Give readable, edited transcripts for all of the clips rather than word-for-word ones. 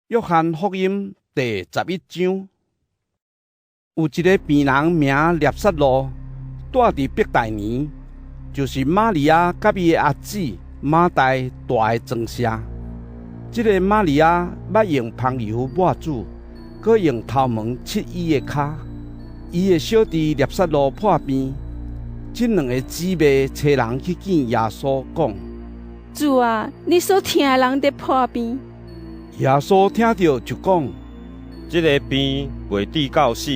约翰福音第11章，有一个病人名列撒罗，住伫伯大尼，就是玛利亚甲伊的阿姊马大大的庄舍。这个玛利亚捌用香油抹主，搁用头毛擦伊的骹。伊的小弟列撒罗破病，这两个姊妹找人去见耶稣，讲：主啊，你所听的人在破病。耶稣听到就讲：这个病袂治到死，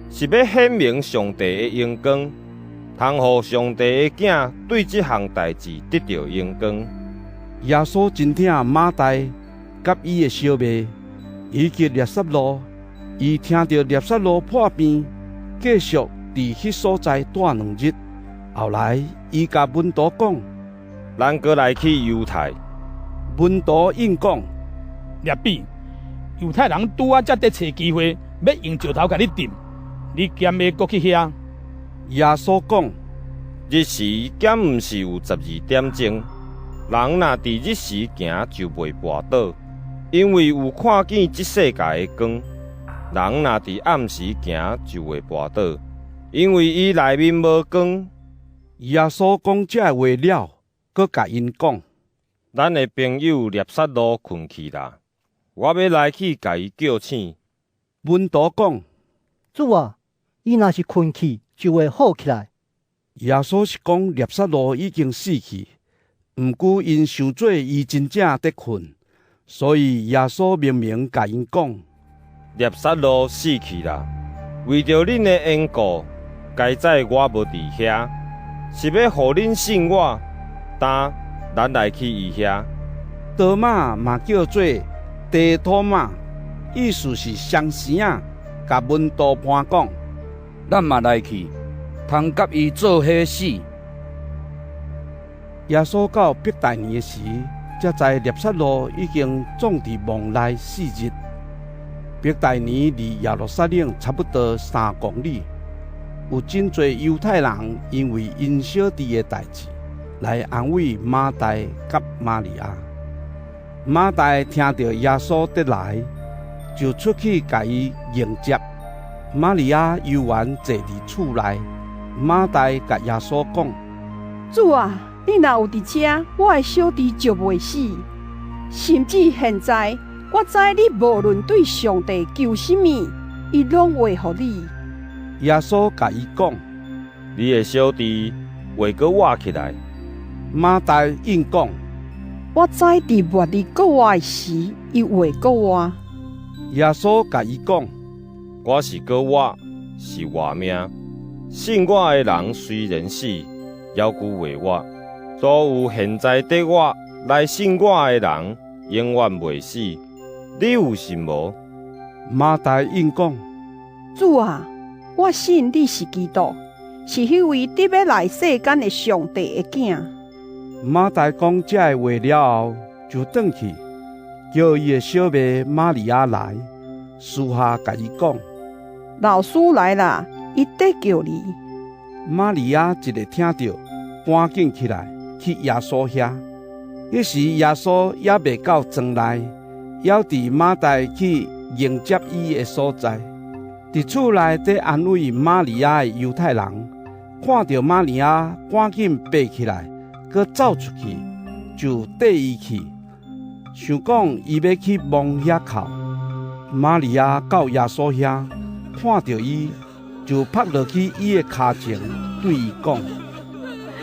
是要显明上帝的荣光，通互上帝的囝对这项代志得到荣光。耶稣真疼马大甲伊的小妹，以及列撒罗。伊听到列撒罗破病，继续伫迄所在住2日。后来，伊甲门徒讲：咱搁来去犹太。门徒应讲：列比，犹太人拄啊才得找机会，要用石头甲你钉，你兼要搁去遐？耶稣讲：日时减毋是有12点钟，人若伫日时行就袂跋倒，因为有看见这世界的光。人若伫暗时行就会跋倒，因为伊内面无光。耶稣讲这话了，搁甲因讲：咱的朋友列撒罗困去啦，我要来去甲伊叫醒。门徒讲：主啊，伊若是困去，就会好起来。耶稣是讲列撒罗已经死去，毋过因受罪，伊真正得困，所以耶稣明明甲因讲：列撒罗死去啦，为着恁的缘故，该在我无伫遐，是要互恁信我。但咱来去伊遐。多马嘛叫做地托马，意思是相生啊。甲门徒伴讲：咱嘛来去，通甲伊做伙死。耶稣到伯大尼时，才知列撒罗已经葬伫墓内4日。伯大尼离耶路撒冷差不多3公里，有真侪犹太人因为因小弟的代志来安慰马大甲玛利亚。马大听到耶稣得来，就出去甲伊迎接。玛利亚悠然坐伫厝内。马大甲耶稣讲：主啊，你若有伫遮，我的小弟就袂死。甚至现在，我知你无论对上帝求什么，伊拢会予你。耶稣甲伊讲：你的小弟会阁活起来。马大应讲：我知伫末日阁活的时，伊会阁活。耶稣甲伊讲：我是阁活，是活命。信我的人虽然死，犹旧袂活。所有现在得活来信我的人，永远袂死。你有信无？马大应讲：主啊，我信你是基督，是迄位得要来世间的上帝的囝。马大讲这话了后，就转去，叫伊的小妹玛利亚来，私下甲伊讲：老师来啦，伊得叫你。玛利亚一个听到，赶紧起来去耶稣遐。迄时耶稣也未到庄内，要伫马大去迎接伊的所在。伫厝内底安慰玛利亚的犹太人，看到玛利亚赶紧爬起来，佮走出去，就缀伊去，想讲伊要去墓遐哭。玛利亚到耶稣遐，看到伊，就趴落去伊的骹前，对伊讲：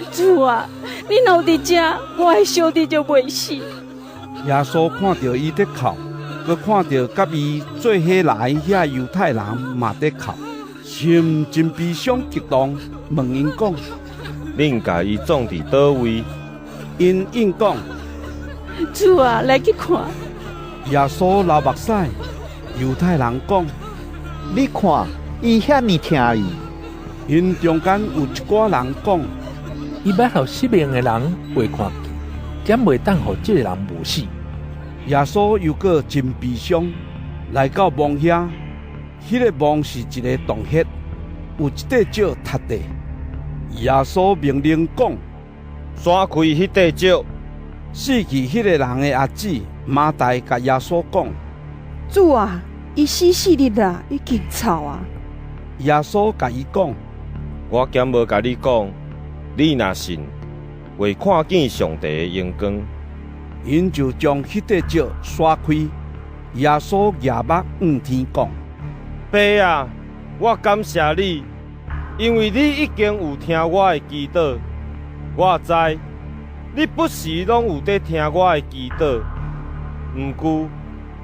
主啊，你若伫遮，我的小弟就袂死。耶稣看到伊在哭，佮看到甲伊做伙来遐犹太人嘛在哭，心真悲伤激动，问因讲：恁甲伊葬伫倒位？因应讲：主啊，来去看。耶稣流目屎。犹太人讲：你看，伊遐尼疼伊。因中间有一寡人讲：伊要互失明的人会看见，减袂当互这个人无死。耶稣又搁真悲伤，来到墓遐，迄个墓是一个洞穴，有一块石塌地。耶稣命令讲：刷开迄块石。死去迄个人的阿姊马大甲耶稣讲：主啊，伊死日啦，已经臭啊！耶稣甲伊讲：我兼无甲你讲，你若信，会看见上帝的荣光。因就将迄块石刷开。耶稣举目向天讲：爸啊，我感谢你，因为你已经有听我的祈祷。我知你不时拢有在听我的祈祷。毋过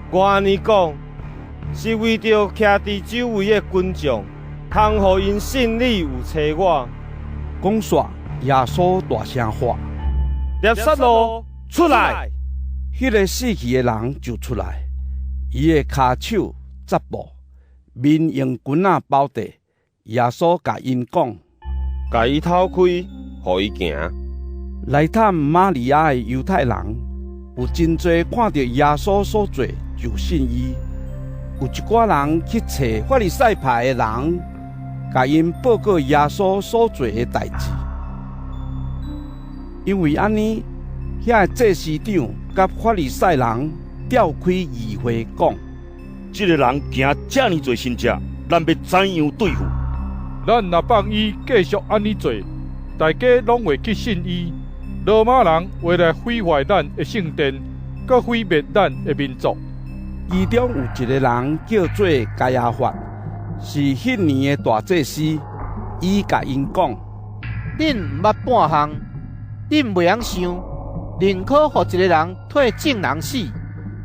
我安尼讲，是为着徛伫周围的群众，通互因信你有找我。讲煞，耶稣大声喊：列撒路出来！迄个死去的人就出来，伊的骹手扎步，面用裙仔包地。耶稣甲因讲：甲伊透开，互伊行。来探玛利亚的犹太人，有真侪看到耶稣所做就信伊。有一寡人去找法利赛派的人，甲因报告耶稣所做的代志。因为安尼，遐个祭司长甲法利赛人召开议会，讲：这个人行这么多神迹，咱要怎样对付？咱若放伊继续安尼做，大家拢会去信伊。罗马人为来毁坏咱的圣殿，佮毁灭咱的民族。其中有一个人叫做该亚法，是迄年的大祭司。伊甲因讲：恁毋捌半项，恁袂晓想，宁可互一个人替正人死，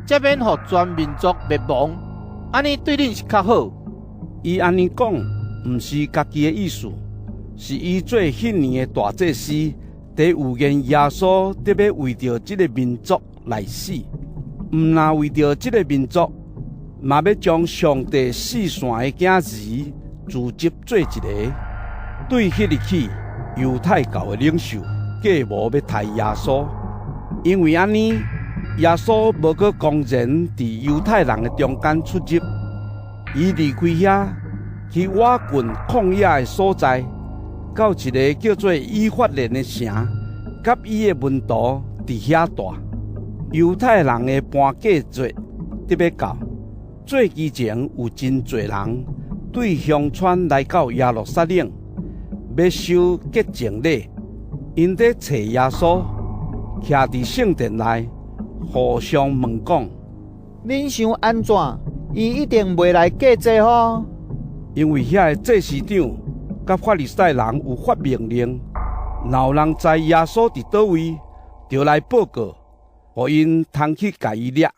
才免互全民族灭亡，安尼对恁是较好。伊安尼讲，毋是家己的意思，是伊做迄年的大祭司。得有言耶稣得要为着这个民族来死，毋但为着这个民族，嘛要将上帝四线的囝儿聚集做一个。对迄日起，犹太教的领袖计无要杀耶稣，因为安尼，耶稣无搁公然伫犹太人的中间出入，伊离开遐去瓦郡旷野的所在。到一个叫做以法莲的城，甲伊的门徒伫遐住。犹太人的搬假节得要到，做之前有真侪人对乡村来到耶路撒冷，要守洁净礼。因在找耶稣，徛伫圣殿内，互相问讲：恁想安怎？伊一定袂来过节吼。因为遐个祭司长甲法利赛人有发命令，若有人知耶稣伫倒位，就来报告，互因通去甲伊抓。